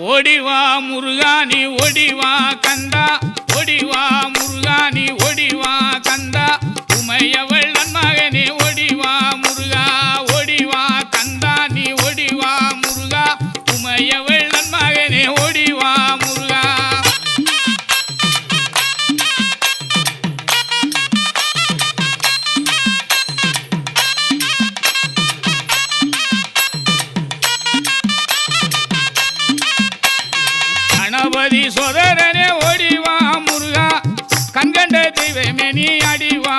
ஓடிவா முருகானி ஓடிவா கந்தா ஓடிவா முருகானி ஓடிவா கந்தா உமையவள் நன்மகனே ஓடிவா முருகா ஓடிவா கந்தா நீ ஓடிவா முருகா உமையவள் நன்மகனே ஓடிவா முருகா கணபதி சோதரனே ஓடிவா முருகா கண்கண்ட தெய்வமே நீ அடிவா